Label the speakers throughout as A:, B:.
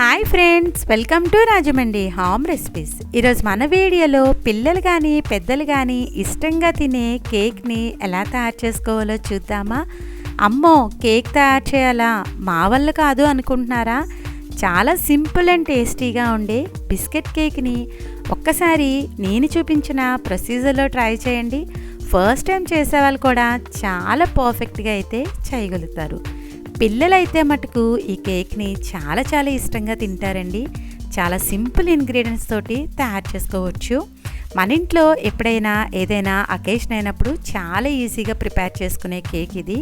A: Hi friends, welcome to Rajahmundry home recipes. ఈరోజు మన వీడియోలో పిల్లలు కానీ పెద్దలు కానీ ఇష్టంగా తినే కేక్ని ఎలా తయారు చేసుకోవాలో చూద్దామా. అమ్మో, కేక్ తయారు చేయాలా, మా వల్ల కాదు అనుకుంటున్నారా? చాలా సింపుల్ అండ్ టేస్టీగా ఉండే బిస్కెట్ కేక్ని ఒక్కసారి నేను చూపించిన ప్రొసీజర్లో ట్రై చేయండి. ఫస్ట్ టైం చేసేవాళ్ళు కూడా చాలా పర్ఫెక్ట్గా అయితే చేయగలుగుతారు. పిల్లలైతే మటుకు ఈ కేక్ని చాలా ఇష్టంగా తింటారండి. చాలా సింపుల్ ఇంగ్రీడియంట్స్ తోటి తయారు చేసుకోవచ్చు. మన ఇంట్లో ఎప్పుడైనా ఏదైనా అకేషన్ అయినప్పుడు చాలా ఈజీగా ప్రిపేర్ చేసుకునే కేక్ ఇది.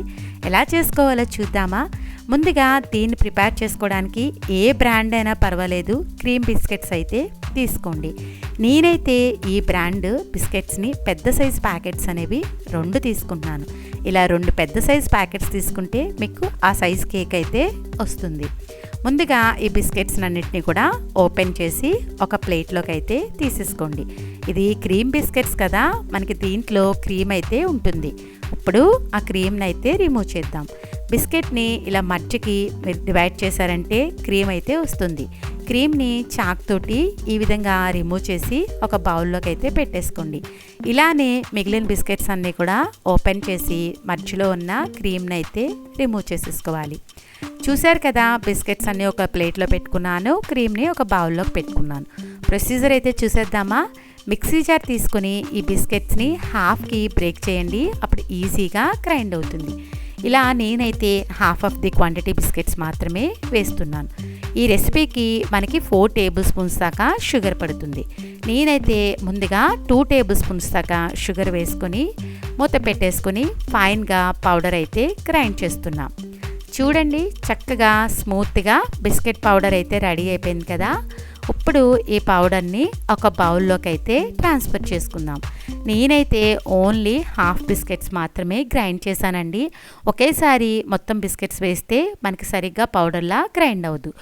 A: ఎలా చేసుకోవాలో చూద్దామా. ముందుగా దీన్ని ప్రిపేర్ చేసుకోవడానికి ఏ బ్రాండ్ అయినా పర్వాలేదు, క్రీమ్ బిస్కెట్స్ అయితే తీసుకోండి. నేనైతే ఈ బ్రాండ్ బిస్కెట్స్ని పెద్ద సైజ్ ప్యాకెట్స్ అనేవి 2 తీసుకుంటున్నాను. ఇలా 2 పెద్ద సైజ్ ప్యాకెట్స్ తీసుకుంటే మీకు ఆ సైజ్ కేక్ అయితే వస్తుంది. ముందుగా ఈ బిస్కెట్స్ అన్నిటిని కూడా ఓపెన్ చేసి ఒక ప్లేట్లోకి అయితే తీసేసుకోండి. ఇది క్రీమ్ బిస్కెట్స్ కదా, మనకి దీంట్లో క్రీమ్ అయితే ఉంటుంది. ఇప్పుడు ఆ క్రీమ్ని అయితే రిమూవ్ చేద్దాం. బిస్కెట్ని ఇలా మధ్యకి డివైడ్ చేశారంటే క్రీమ్ అయితే వస్తుంది. క్రీమ్ని చాక్ తోటి ఈ విధంగా రిమూవ్ చేసి ఒక బౌల్లోకి అయితే పెట్టేసుకోండి. ఇలానే మిగిలిన బిస్కెట్స్ అన్నీ కూడా ఓపెన్ చేసి మధ్యలో ఉన్న క్రీమ్ని అయితే రిమూవ్ చేసేసుకోవాలి. చూశారు కదా, బిస్కెట్స్ అన్నీ ఒక ప్లేట్లో పెట్టుకున్నాను, క్రీమ్ని ఒక బౌల్లోకి పెట్టుకున్నాను. ప్రొసీజర్ అయితే చూసేద్దామా. మిక్సీ జార్ తీసుకొని ఈ బిస్కెట్స్ని హాఫ్కి బ్రేక్ చేయండి, అప్పుడు ఈజీగా గ్రైండ్ అవుతుంది. ఇలా నేనైతే half of the quantity biscuits మాత్రమే వేస్తున్నాను. ఈ రెసిపీకి మనకి 4 టేబుల్ స్పూన్స్ దాకా షుగర్ పడుతుంది. నేనైతే ముందుగా 2 టేబుల్ స్పూన్స్ దాకా షుగర్ వేసుకొని మూత పెట్టేసుకొని ఫైన్గా పౌడర్ అయితే గ్రైండ్ చేస్తున్నాం. చూడండి, చక్కగా స్మూత్గా బిస్కెట్ పౌడర్ అయితే రెడీ అయిపోయింది కదా. ఇప్పుడు ఈ పౌడర్ని ఒక బౌల్లోకి అయితే ట్రాన్స్ఫర్ చేసుకుందాం. నేనైతే ఓన్లీ హాఫ్ బిస్కెట్స్ మాత్రమే గ్రైండ్ చేశానండి. ఒకేసారి మొత్తం బిస్కెట్స్ వేస్తే మనకి సరిగ్గా పౌడర్లా గ్రైండ్ అవ్వదు.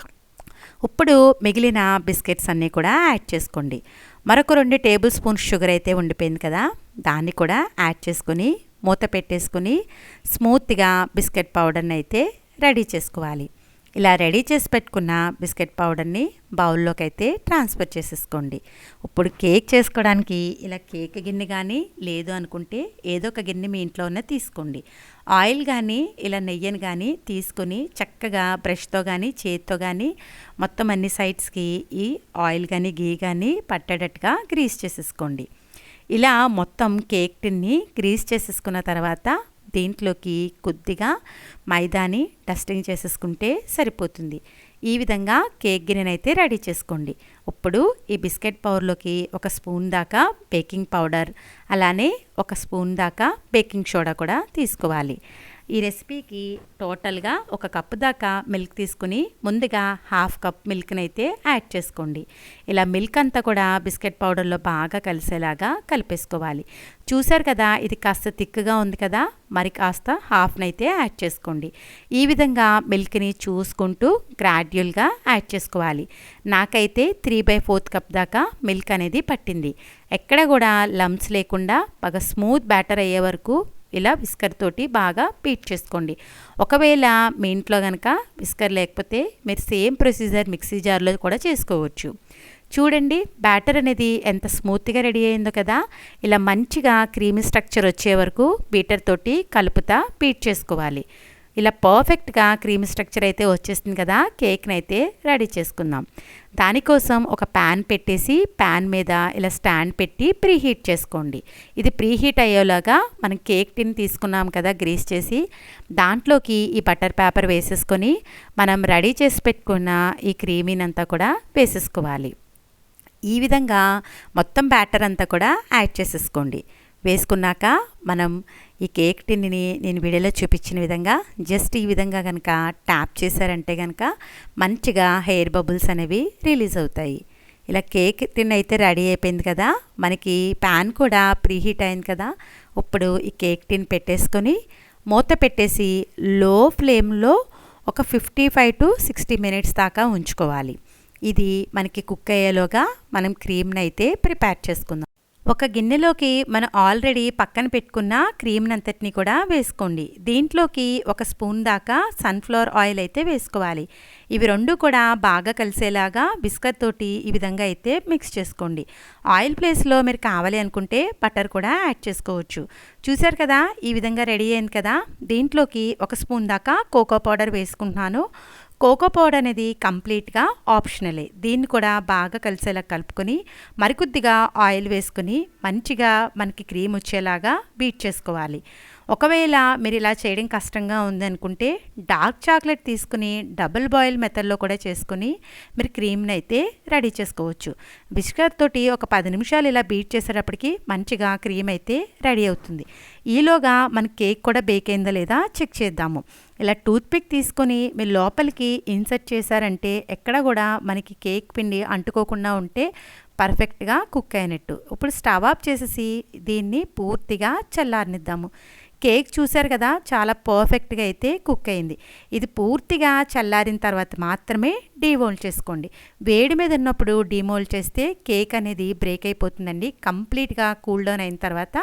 A: ఇప్పుడు మిగిలిన బిస్కెట్స్ అన్నీ కూడా యాడ్ చేసుకోండి. మరొక 2 టేబుల్ స్పూన్స్ షుగర్ అయితే ఉండిపోయింది కదా, దాన్ని కూడా యాడ్ చేసుకొని మూత పెట్టేసుకొని స్మూత్గా బిస్కెట్ పౌడర్ని అయితే రెడీ చేసుకోవాలి. ఇలా రెడీ చేసి పెట్టుకున్న బిస్కెట్ పౌడర్ని బౌల్లోకి అయితే ట్రాన్స్ఫర్ చేసేసుకోండి. ఇప్పుడు కేక్ చేసుకోవడానికి ఇలా కేక్ గిన్నె కానీ లేదు అనుకుంటే ఏదో ఒక గిన్నె మీ ఇంట్లో ఉన్న తీసుకోండి. ఆయిల్ కానీ ఇలా నెయ్యిని కానీ తీసుకొని చక్కగా బ్రష్తో కానీ చేతితో కానీ మొత్తం అన్ని సైడ్స్కి ఈ ఆయిల్ కానీ గీ కానీ పట్టేటట్టుగా గ్రీస్ చేసేసుకోండి. ఇలా మొత్తం కేక్ టిన్ని గ్రీస్ చేసేసుకున్న తర్వాత దీంట్లోకి కొద్దిగా మైదాని డస్టింగ్ చేసేసుకుంటే సరిపోతుంది. ఈ విధంగా కేక్ గిన్నెనైతే రెడీ చేసుకోండి. ఇప్పుడు ఈ బిస్కెట్ పౌడర్లోకి 1 స్పూన్ దాకా బేకింగ్ పౌడర్, అలానే 1 స్పూన్ దాకా బేకింగ్ సోడా కూడా తీసుకోవాలి. ఈ రెసిపీకి టోటల్గా 1 కప్పు దాకా మిల్క్ తీసుకుని ముందుగా హాఫ్ కప్ మిల్క్ని అయితే యాడ్ చేసుకోండి. ఇలా మిల్క్ అంతా కూడా బిస్కెట్ పౌడర్లో బాగా కలిసేలాగా కలిపేసుకోవాలి. చూసారు కదా, ఇది కాస్త థిక్గా ఉంది కదా, మరి కాస్త హాఫ్నైతే యాడ్ చేసుకోండి. ఈ విధంగా మిల్క్ని చూసుకుంటూ గ్రాడ్యువల్గా యాడ్ చేసుకోవాలి. నాకైతే 3/4 కప్ దాకా మిల్క్ అనేది పట్టింది. ఎక్కడ కూడా లంప్స్ లేకుండా బాగా స్మూత్ బ్యాటర్ అయ్యే వరకు ఇలా విస్కర్ తోటి బాగా బీట్ చేసుకోండి. ఒకవేళ మీ ఇంట్లో కనుక విస్కర్ లేకపోతే మీరు సేమ్ ప్రొసీజర్ మిక్సీ జార్లో కూడా చేసుకోవచ్చు. చూడండి, బ్యాటర్ అనేది ఎంత స్మూత్గా రెడీ అయిందో కదా. ఇలా మంచిగా క్రీమీ స్ట్రక్చర్ వచ్చే వరకు బీటర్ తోటి కలుపుతా బీట్ చేసుకోవాలి. ఇలా పర్ఫెక్ట్గా క్రీమీ స్ట్రక్చర్ అయితే వచ్చేస్తుంది కదా, కేక్ని అయితే రెడీ చేసుకుందాం. దానికోసం ఒక ప్యాన్ పెట్టేసి ప్యాన్ మీద ఇలా స్టాండ్ పెట్టి ప్రీహీట్ చేసుకోండి. ఇది ప్రీహీట్ అయ్యేలాగా మనం కేక్ టిన్ తీసుకున్నాం కదా గ్రీస్ చేసి, దాంట్లోకి ఈ బటర్ పేపర్ వేసేసుకొని మనం రెడీ చేసి పెట్టుకున్న ఈ క్రీమీనంతా కూడా వేసేసుకోవాలి. ఈ విధంగా మొత్తం బ్యాటర్ అంతా కూడా యాడ్ చేసేసుకోండి. వేసుకున్నాక మనం ఈ కేక్ టిన్ని నేను వీడియోలో చూపించిన విధంగా జస్ట్ ఈ విధంగా కనుక ట్యాప్ చేశారంటే కనుక మంచిగా హెయిర్ బబుల్స్ అనేవి రిలీజ్ అవుతాయి. ఇలా కేక్ టిన్ అయితే రెడీ అయిపోయింది కదా, మనకి ప్యాన్ కూడా ప్రీహీట్ అయింది కదా. ఇప్పుడు ఈ కేక్ టిన్ పెట్టేసుకొని మూత పెట్టేసి లో ఫ్లేమ్లో ఒక 55 to 60 మినిట్స్ దాకా ఉంచుకోవాలి. ఇది మనకి కుక్ అయ్యేలోగా మనం క్రీమ్ని అయితే ప్రిపేర్ చేసుకుందాం. ఒక గిన్నెలోకి మనం ఆల్రెడీ పక్కన పెట్టుకున్న క్రీమ్‌నంతటిని కూడా వేసుకోండి. దీంట్లోకి ఒక స్పూన్ దాకా సన్‌ఫ్లవర్ ఆయిల్ అయితే వేసుకోవాలి. ఇవి 2 కూడా బాగా కలిసేలాగా విస్కర్ తోటి ఈ విధంగా అయితే మిక్స్ చేసుకోండి. ఆయిల్ ప్లేస్‌లో మీరు కావాలి అనుకుంటే బటర్ కూడా యాడ్ చేసుకోవచ్చు. చూసారు కదా! ఈ విధంగా రెడీ అయింది కదా! దీంట్లోకి ఒక స్పూన్ దాకా కోకో పౌడర్ వేసుకుంటున్నాను. కోకో పౌడర్ అనేది కంప్లీట్‌గా ఆప్షనలే. దీన్ని కూడా బాగా కలిసేలా కలుపుకొని మరికొద్దిగా ఆయిల్ వేసుకొని మంచిగా మనకి క్రీమ్ వచ్చేలాగా బీట్ చేసుకోవాలి. ఒకవేళ మీరు ఇలా చేయడం కష్టంగా ఉందనుకుంటే డార్క్ చాక్లెట్ తీసుకుని డబుల్ బాయిల్ మెథడ్లో కూడా చేసుకుని మీరు క్రీమ్ని అయితే రెడీ చేసుకోవచ్చు. విస్కర్ తోటి ఒక 10 నిమిషాలు ఇలా బీట్ చేసేటప్పటికి మంచిగా క్రీమ్ అయితే రెడీ అవుతుంది. ఈలోగా మన కేక్ కూడా బేక్ అయిందా లేదా చెక్ చేద్దాము. ఇలా టూత్పిక్ తీసుకొని మీరు లోపలికి ఇన్సర్ట్ చేశారంటే ఎక్కడ కూడా మనకి కేక్ పిండి అంటుకోకుండా ఉంటే పర్ఫెక్ట్గా కుక్ అయినట్టు. ఇప్పుడు స్టవ్ ఆఫ్ చేసేసి దీన్ని పూర్తిగా చల్లారనిద్దాము. కేక్ చూసారు కదా, చాలా పర్ఫెక్ట్గా అయితే కుక్ అయింది. ఇది పూర్తిగా చల్లారిన తర్వాత మాత్రమే డీమోల్డ్ చేసుకోండి. వేడి మీద ఉన్నప్పుడు డీమోల్డ్ చేస్తే కేక్ అనేది బ్రేక్ అయిపోతుందండి. కంప్లీట్గా కూల్ డౌన్ అయిన తర్వాత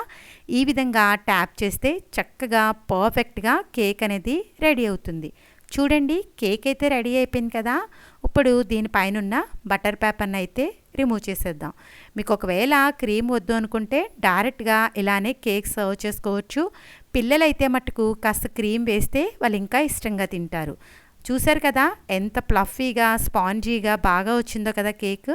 A: ఈ విధంగా ట్యాప్ చేస్తే చక్కగా పర్ఫెక్ట్గా కేక్ అనేది రెడీ అవుతుంది. చూడండి, కేక్ అయితే రెడీ అయిపోయింది కదా. ఇప్పుడు దీనిపైన ఉన్న బటర్ పేపర్ని అయితే రిమూవ్ చేసేద్దాం. మీకు ఒకవేళ క్రీమ్ వద్దు అనుకుంటే డైరెక్ట్గా ఇలానే కేక్ సర్వ్ చేసుకోవచ్చు. పిల్లలైతే మట్టుకు కాస్త క్రీమ్ వేస్తే వాళ్ళు ఇంకా ఇష్టంగా తింటారు. చూసారు కదా ఎంత ప్లఫీగా స్పాంజీగా బాగా వచ్చిందో కదా కేక్.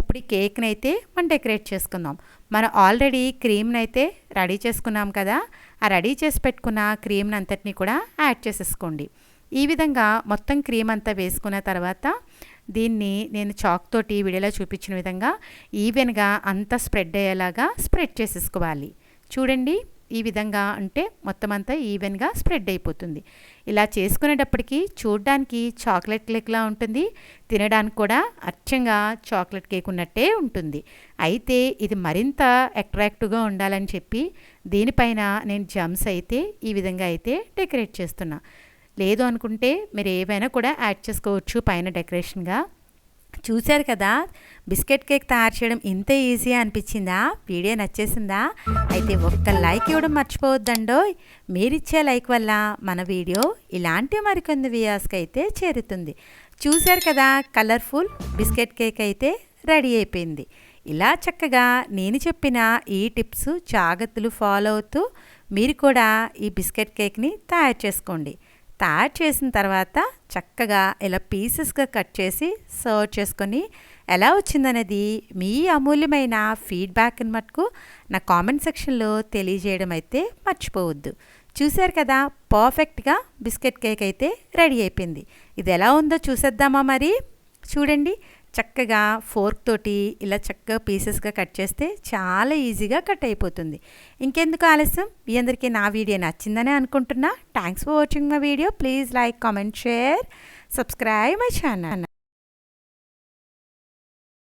A: ఇప్పుడు ఈ కేక్ని అయితే మనం డెకరేట్ చేసుకుందాం. మనం ఆల్రెడీ క్రీమ్ని అయితే రెడీ చేసుకున్నాం కదా, ఆ రెడీ చేసి పెట్టుకున్న క్రీమ్ని అంతటిని కూడా యాడ్ చేసేసుకోండి. ఈ విధంగా మొత్తం క్రీమ్ అంతా వేసుకున్న తర్వాత దీన్ని నేను చాక్ తోటి వీడియోలో చూపించిన విధంగా ఈవెన్గా అంతా స్ప్రెడ్ అయ్యేలాగా స్ప్రెడ్ చేసేసుకోవాలి. చూడండి, ఈ విధంగా అంటే మొత్తం అంతా ఈవెన్గా స్ప్రెడ్ అయిపోతుంది. ఇలా చేసుకునేటప్పటికి చూడడానికి చాక్లెట్ కేక్లా ఉంటుంది, తినడానికి కూడా అచ్చంగా చాక్లెట్ కేక్ ఉన్నట్టే ఉంటుంది. అయితే ఇది మరింత అట్రాక్టివ్గా ఉండాలని చెప్పి దీనిపైన నేను జమ్స్ అయితే ఈ విధంగా అయితే డెకరేట్ చేస్తున్నా. లేదు అనుకుంటే మీరు ఏవైనా కూడా యాడ్ చేసుకోవచ్చు పైన డెకరేషన్గా. చూశారు కదా, బిస్కెట్ కేక్ తయారు చేయడం ఇంత ఈజీ అనిపించిందా? వీడియో నచ్చేసిందా? అయితే ఒక్క లైక్ ఇవ్వడం మర్చిపోవద్దండోయ్. మీరిచ్చే లైక్ వల్ల మన వీడియో ఇలాంటి మరికొన్ని వ్యూయర్స్కి అయితే చేరుతుంది. చూశారు కదా, కలర్ఫుల్ బిస్కెట్ కేక్ అయితే రెడీ అయిపోయింది. ఇలా చక్కగా నేను చెప్పిన ఈ టిప్స్ జాగ్రత్తలు ఫాలో అవుతూ మీరు కూడా ఈ బిస్కెట్ కేక్ని తయారు చేసుకోండి. తయారు చేసిన తర్వాత చక్కగా ఇలా పీసెస్గా కట్ చేసి సర్వ్ చేసుకొని ఎలా వచ్చిందనేది మీ అమూల్యమైన ఫీడ్బ్యాక్ని మటుకు నా కామెంట్ సెక్షన్లో తెలియజేయడం అయితే మర్చిపోవద్దు. చూశారు కదా, పర్ఫెక్ట్గా బిస్కెట్ కేక్ అయితే రెడీ అయిపోయింది. ఇది ఎలా ఉందో చూసేద్దామా మరి? చూడండి, చక్కగా ఫోర్క్ తోటి ఇలా చక్కగా పీసెస్గా కట్ చేస్తే చాలా ఈజీగా కట్ అయిపోతుంది. ఇంకెందుకు ఆలస్యం, మీ అందరికీ నా వీడియో నచ్చిందని అనుకుంటున్నా. Thanks for watching my video. Please like, comment, share, subscribe my channel.